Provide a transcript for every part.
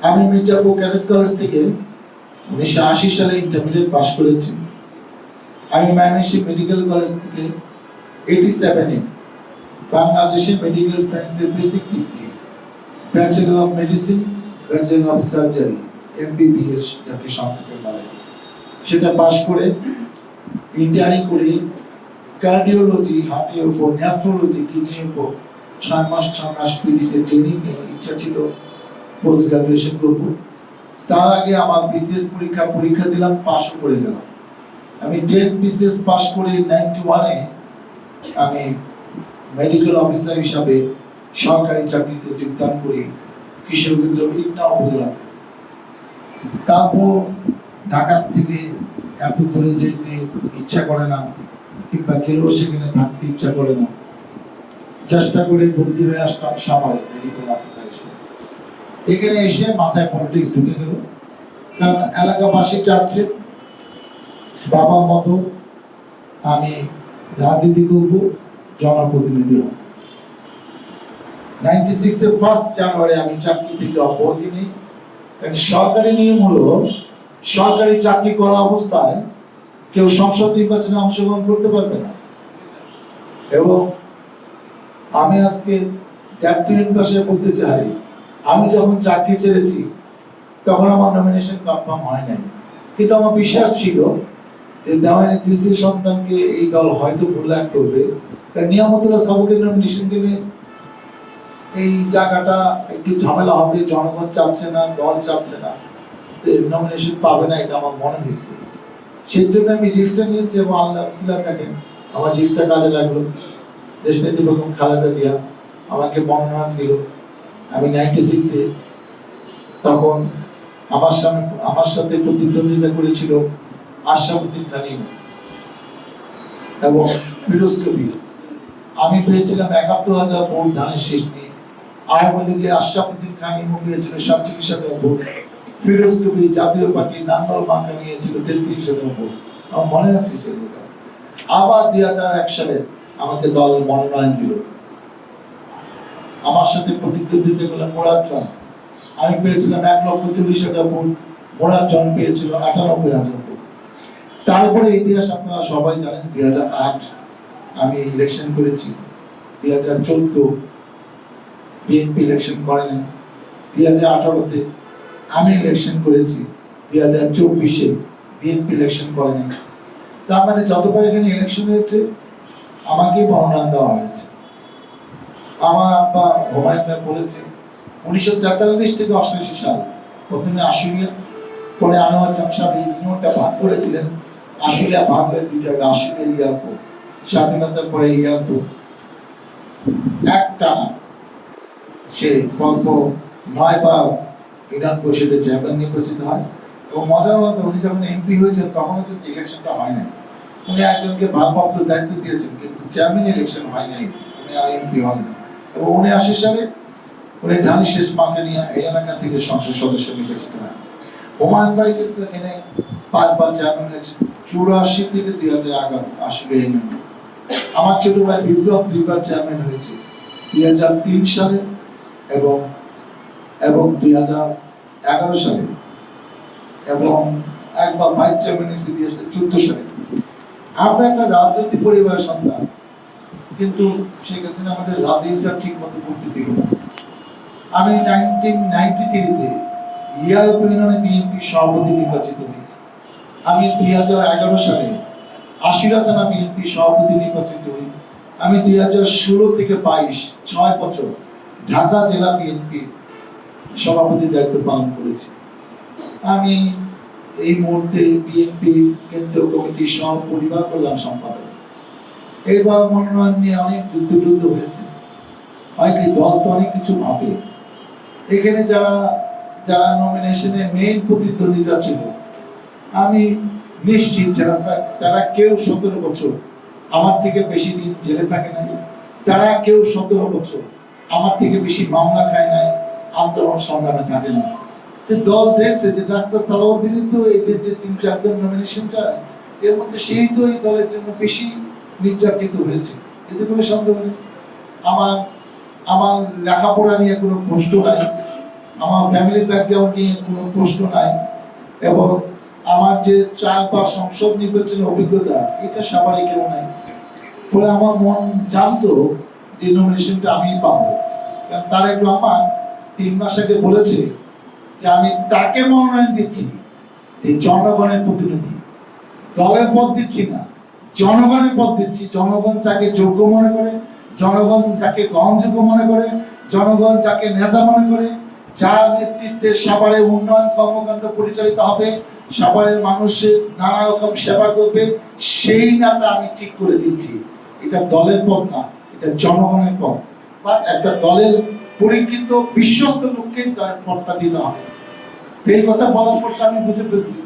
আমি Mirzapur cadet college থেকে 1980 সালে ইন্টারমিডিয়েট পাস করেছি। আমি ময়মনসিংহ মেডিকেল কলেজ থেকে 87-এ বাংলাদেশে মেডিকেল সায়েন্সের basic degree, bachelor of medicine, bachelor of surgery, MBBS যাকে সংক্ষেপে বলে, সেটা পাস করে ইন্টার্নি করে কার্ডিওলজি, হার্টের উপর, নেফ্রোলজি, কিডনির উপর 6 মাস পিজিতে ট্রেনিং নিয়ে ইচ্ছা ছিল পোস্ট গ্রাজুয়েশন করব। তার আগে আমার বিসিএস পরীক্ষা দিলাম, পাসও করে গেলাম। আমি 10 বিসিএস পাস করে 91-এ আমি মেডিকেল অফিসার হিসাবে সরকারি চাকরিতে যোগদান করি কিশোরগঞ্জ ইটনা উপজেলাতে। তারপর ঢাকা থেকে এত দূরে যেতে ইচ্ছা করে না, কিংবা গেলেও সেখানে থাকতে ইচ্ছা করে না। চেষ্টা করে বদলি হয়ে আসলাম সাভারে মেডিকেল অফিসার হিসেবে। এখানে এসে মাথায় পলিটিক্স ঢুকে গেল, কারণ এলাকাবাসী চাচ্ছে বাবার মতো আমি রাজনীতি করব, জনপ্রতিনিধি হব। 96-এর 1 জানুয়ারি আমি চাকরি থেকে অব্যাহতি নিই। সরকারি নিয়ম হলো সরকারি চাকরি করা অবস্থায় কেউ সংসদ নির্বাচনে অংশগ্রহণ করতে পারবে না। এবং আমি আজকে ক্যাপ্টেন ভাষায় বলতে চাই, আমি যখন চাকরি ছেড়েছি তখন আমার নমিনেশন কনফার্ম হয় নাই, কিন্তু আমার বিশ্বাস ছিল যে দেওয়ানি কৃষির সন্তানকে এই দল হয়তো মূল্যায়ন করবে। নিয়ামতুল্লাহ সাবুকের নমিনেশন দিলে এই জায়গাটা একটু ঝামেলা হবে, জনগণ চাচ্ছে না, দল চাচ্ছে না, নমিনেশন পাবে না, এটা আমার মনে হয়েছে। সেই জন্য আমি রিস্কটা নিয়েছি এবং আলহামদুলিল্লাহ দেখেন আমার রিস্কটা কাজে লাগলো। দেশনেত্রী বেগম খালেদা জিয়া আমাকে মনোনয়ন দিল। আমি 96-এ তখন আমার সাথে প্রতিদ্বন্দ্বিতা করেছিল আশরাফুদ্দিন খান এবং ফিরোজ কবির। আমি পেয়েছিলাম 71,000 ভোট ধানের শেষ নিয়ে। আওয়ামী লীগে আশরাফুদ্দিন খান পেয়েছিল 47,000 ভোট। ফিরোজ কবির জাতীয় পার্টির নাঙ্গল মার্কা নিয়েছিল 33,000 ভোট। আমার মনে আছে সেগুলো। আবার 2001 সালে আমাকে দল মনোনয়ন দিল। আমার সাথে প্রতিদ্বন্দ্বিতা করলেন মোরাদ জন। আমি পেয়েছিলাম 1,40,000 ভোট, মোরাদ জন পেয়েছিল 98,000 ভোট। তারপরে ইতিহাস আপনারা সবাই জানেন, 2008 আমি ইলেকশন করেছি, 2014 বিএনপি ইলেকশন করেনি, 2018-তে আমি ইলেকশন করেছি, 2024-এ বিএনপি ইলেকশন করেনি। তার মানে যতবার এখানে ইলেকশন হয়েছে আমাকে মনোনয়ন দেওয়া হয়েছে। আমার আব্বা হুমায়ুন ভাই বলেছে 1943 থেকে 88 সাল প্রথমে আশুলিয়া, পরে আনোয়ার জান সাহেব ইউনিয়নটা ভাগ করে দিলেন। আশুলিয়া ভাগ হয়ে 2 জায়গা, আশুলিয়া এয়ারপোর্ট। স্বাধীনতার পরে এয়ারপোর্ট একটানা সে গল্প 9 বার বিধান পরিষদের চেয়ারম্যান নির্বাচিত হয়। এবং মজার কথা, উনি যখন এমপি হয়েছেন তখনও কিন্তু ইলেকশনটা হয় নাই। উনি একজনকে ভারপ্রাপ্ত দায়িত্ব দিয়েছেন, কিন্তু চেয়ারম্যান ইলেকশন হয় নাই, উনি আর এমপি হন। এবং 79 সালে উনি ধানের শেষ মার্কা নিয়ে এই এলাকা থেকে সংসদ সদস্য নির্বাচিত হয়। হুমায়ুন ভাই কিন্তু এখানে 5 বার চেয়ারম্যান হয়েছে, 84 থেকে 2011 আসলে। আমার ছোট ভাই বিপ্লব 2 বার চেয়ারম্যান হয়েছে, 2003 সালে এবং 2011 সালে, এবং একবার ভাইস চেয়ারম্যান হয়েছে 2014 সালে। আমরা একটা রাজনৈতিক পরিবারের সন্তান, কিন্তু শেখ হাসিনা আমাদের রাজনীতিটা ঠিক মতো করতে দিল না। আমি 1993-তে ইয়ারপো ইউনিয়নে বিএনপি সভাপতি নির্বাচিত হই। আমি 2011 সালে আশুলিয়া থানা বিএনপি সভাপতি নির্বাচিত হই। আমি 2016 থেকে 22 6 বছর ঢাকা জেলা বিএনপি সভাপতির দায়িত্ব পালন করেছি। আমি এই মুহূর্তে বিএনপি কেন্দ্রীয় কমিটির সহ পরিবার কল্যাণ সম্পাদক। এবার মনোনয়ন নিয়ে অনেক যুদ্ধ হয়েছে। হয় কি, দল তো অনেক কিছু ভাবে। এখানে যারা নমিনেশনে মেইন প্রতিদ্বন্দ্বিতা ছিল, আমি নিশ্চিত তারা কেউ 17 বছর আমার থেকে বেশি দিন জেলে থাকে নাই, তারা কেউ 17 বছর আমার থেকে বেশি মামলা খায় নাই, আন্দোলন সংগ্রামে থাকে না। দল দেখছে যে ডাক্তার সালাউদ্দিন তো এদের যে 3-4 জন নমিনেশন চায়, এর মধ্যে সেই তো এই দলের জন্য বেশি নির্যাতিত হয়েছে, এতে কোনো সন্দেহ নেই। আমার লেখাপড়া নিয়ে কোনো প্রশ্ন নাই, আমার ফ্যামিলি ব্যাকগ্রাউন্ড নিয়ে কোনো প্রশ্ন নাই, এবং আমার যে 4বার সংসদ নির্বাচনের অভিজ্ঞতা এটা সবারই কেউ নাই। ফলে আমার মন জানতো যে নমিনেশনটা আমি পাবো, কারণ তারেক রহমান 3 মাস আগে বলেছে যে আমি তাকে মনোনয়ন দিচ্ছি যে জনগণের প্রতিনিধি, দলের পদ দিচ্ছি না, জনগণের পদ দিচ্ছি। জনগণ যাকে যোগ্য মনে করে, জনগণ যাকে গ্রহণযোগ্য মনে করে, জনগণ যাকে নেতা মনে করে, যার নেতৃত্বে সাভারে উন্নয়ন কর্মকাণ্ড পরিচালিত হবে, সাভারের মানুষের নানা রকম সেবা করবে, সেই নেতা আমি ঠিক করে দিচ্ছি। এটা দলের পদ না, এটা জনগণের পদ। বা একটা দলের পরীক্ষিত বিশ্বস্ত লোককে পদটা দিতে হবে। এই কথা বলার পর আমি বুঝে ফেলছি,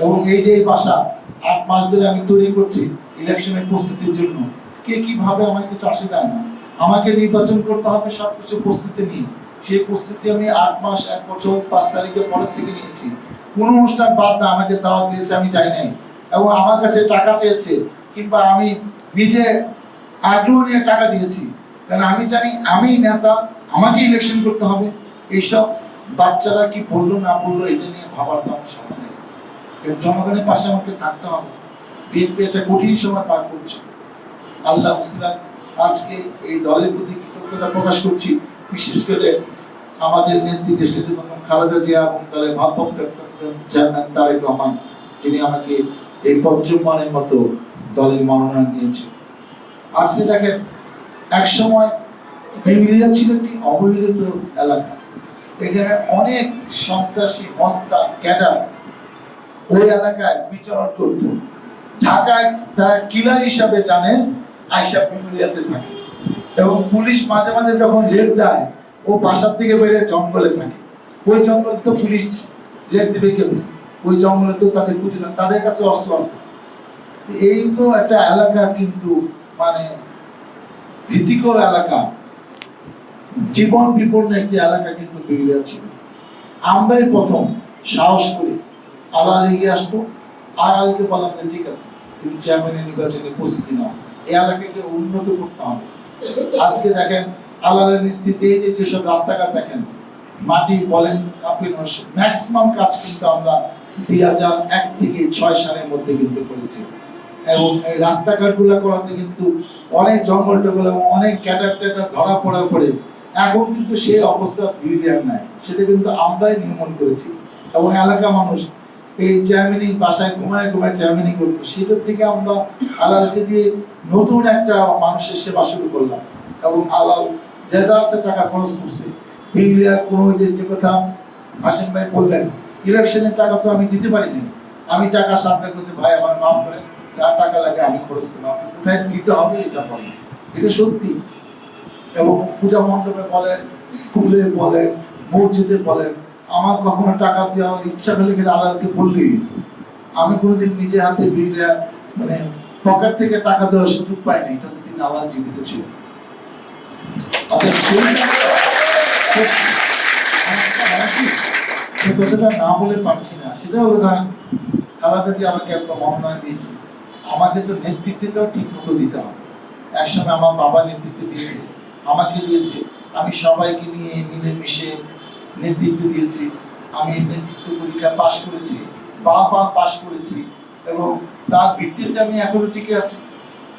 এবং এই যে এই বাসা 8 মাস ধরে আমি তৈরি করছি ইলেকশনের প্রস্তুতির জন্য। কে কিভাবে আমাকে কিছু আসে যায় না, আমাকে নির্বাচন করতে হবে সবকিছু প্রস্তুতি নিয়ে। সেই প্রস্তুতি আমি 8 মাস 1 বছর 5 তারিখের পরের থেকে নিয়েছি। কোন অনুষ্ঠান বাদ না, আমাকে দাওয়াত দিয়েছে আমি যাই নাই, এবং আমার কাছে টাকা চেয়েছে, কিংবা আমি নিজে আগ্রহ নিয়ে টাকা দিয়েছি, কারণ আমি জানি আমি নেতা, আমাকে ইলেকশন করতে হবে। এইসব বাচ্চারা কি বললো না বললো এটা নিয়ে ভাবার আমার সময় নেই। জনগণের পাশে আমাকে থাকতে হবে। বিএনপি একটা কঠিন সময় পার করছে। আল্লাহ হুসরাত আজকে এই দলের প্রতি কৃতজ্ঞতা প্রকাশ করছি, বিশেষ করে আমাদের নেত্রী দেশনেত্রী বেগম খালেদা জিয়া এবং দলের ভারপ্রাপ্ত চেয়ারম্যান তারেক রহমান, যিনি আমাকে এই পঞ্চমবারের মতো দলের মনোনয়ন দিয়েছে। আজকে দেখেন, এক সময় বিউলিয়া ছিল একটি অবহেলিত এলাকা। এখানে অনেক সন্ত্রাসী মস্তা ক্যাডার ওই এলাকায় বিচরণ করত। ঢাকায় তারা কিলার হিসাবে জানেন, আইসা বিউলিয়াতে থাকে, এবং পুলিশ মাঝে মাঝে যখন রেড দেয় ও বাসার থেকে বেরিয়ে জঙ্গলে থাকে। ওই জঙ্গলে তো পুলিশ রেড দিবে কেউ, ওই জঙ্গলে তো তাদের খুঁজে না, তাদের কাছে অস্ত্র আছে। এই তো একটা এলাকা, কিন্তু মানে ভীতিকর এলাকা, জীবন বিপন্ন একটি এলাকা কিন্তু বিউলিয়া ছিল। আমরাই প্রথম সাহস করি আলাল এগিয়ে আসতো, আর আলকে বললাম যে ঠিক আছে তুমি চেয়ারম্যানের নির্বাচনে প্রস্তুতি নাও, এই এলাকাকে উন্নত করতে হবে। আজকে দেখেন আলালের নেতৃত্বে এই যে যেসব রাস্তাঘাট দেখেন, মাটি বলেন ম্যাক্সিমাম কাজ কিন্তু আমরা 2001 থেকে 6 সালের মধ্যে কিন্তু করেছি, এবং এই রাস্তাঘাট গুলা করাতে কিন্তু অনেক জঙ্গল টঙ্গল এবং অনেক ক্যাডার ট্যাডার ধরা পড়ার পরে এখন কিন্তু সেই অবস্থা বিউলিয়ার নাই, সেটা কিন্তু আমরাই নিয়মন করেছি। এবং এলাকা মানুষ এই চেয়ারম্যানি বাসায় ঘুমায় ঘুমায় চেয়ারম্যানি করতো, সেটার থেকে আমরা আলালকে দিয়ে নতুন একটা মানুষের সেবা শুরু করলাম, এবং আলাল দেড় টাকা খরচ করছে। বিউলিয়ার কোনো যে কথা হাসিম ভাই বললেন, ইলেকশনের টাকা তো আমি দিতে পারিনি, আমি টাকা সাথে করতে ভাই আমার মাফ করেন, যা টাকা লাগে আমি খরচ করলাম, আপনি কোথায় দিতে হবে এটা বলেন। এটা সত্যি। এবং পূজা মণ্ডপে বলেন, স্কুলে বলেন, মসজিদে বলেন, আমার কখনো টাকা দেওয়ার ইচ্ছা হলে গেলে আল্লাহকে বললেই, আমি কোনোদিন নিজে হাতে বিউলিয়া মানে পকেট থেকে টাকা দেওয়ার সুযোগ পাইনি যতদিন আল্লাহ জীবিত ছিল। কথাটা না বলে পারছি না, সেটা হলো ধরেন খালাদা জি আমাকে একটা মনোনয়ন দিয়েছে, আমাকে তো নেতৃত্বটাও ঠিক মতো দিতে হবে। একসময় আমার বাবা নেতৃত্ব দিয়েছে, আমাকে দিয়েছে, আমি সবাইকে নিয়ে মিলেমিশে নেতৃত্ব দিয়েছি। আমি নেতৃত্ব পরীক্ষা পাশ করেছি, বারবার পাশ করেছি, এবং তার ভিত্তিতে আমি এখনো টিকে আছি।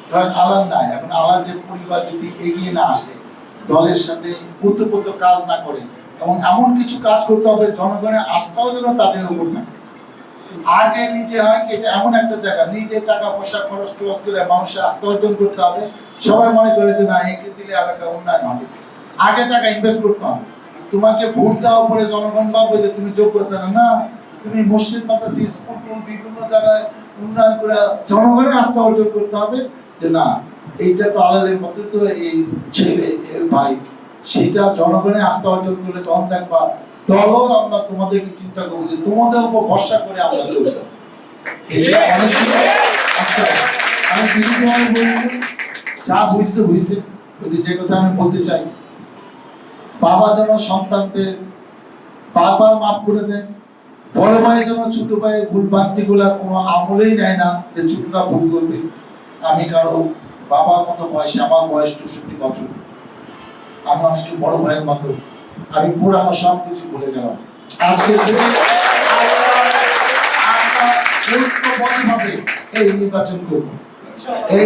ধরেন আলাদ নাই, এখন আলাদের পরিবার যদি এগিয়ে না আসে, দলের সাথে ওতপ্রোত কাজ না করে, এবং এমন কিছু কাজ করতে হবে জনগণের আস্থাও যেন তাদের উপর থাকে। আগে নিজে হয় কি, এটা এমন একটা জায়গা, নিজে টাকা পয়সা খরচ টরচ করে মানুষের আস্থা অর্জন করতে হবে। সবাই মনে করে যে না একে দিলে এলাকা উন্নয়ন হবে, আগে টাকা ইনভেস্ট করতে হবে। তোমাকে ভোট দেওয়ার পরে জনগণ ভাববে যে তুমি যোগ্যতা না, তুমি মসজিদ মাদ্রাসা স্কুল বিভিন্ন জায়গায় উন্নয়ন করে জনগণের আস্থা অর্জন করতে হবে, যে না এইটা তো আলালের মতো তো এই ছেলে এর ভাই, সেটা জনগণের আস্থা অর্জন করলে তখন দেখবা দলও আমরা তোমাদেরকে চিন্তা করবো যে তোমাদের উপর ভরসা করে আমরা চলবো। এটা অনেক আচ্ছা, আমি বিনীতভাবে বলছি, যা হইছে হইছে। যে কথা আমি বলতে চাই, বাবা যেন সন্তানদের বারবার মাফ করে দেন, বড় ভাই যেন ছোট ভাইয়ের ভুল ভ্রান্তি গুলা কোনো আমলেই নেয় না যে ছোটরা ভুল করবে। আমি কারো বাবার মতো বয়সে, আমার বয়স 64 বছর, আমি অনেকে বড় ভাইয়ের মতো আমি পুরানো সব কিছু ভুলে গেলাম। আজকে থেকে আমরা ঐক্যবদ্ধভাবে এই নির্বাচন করব।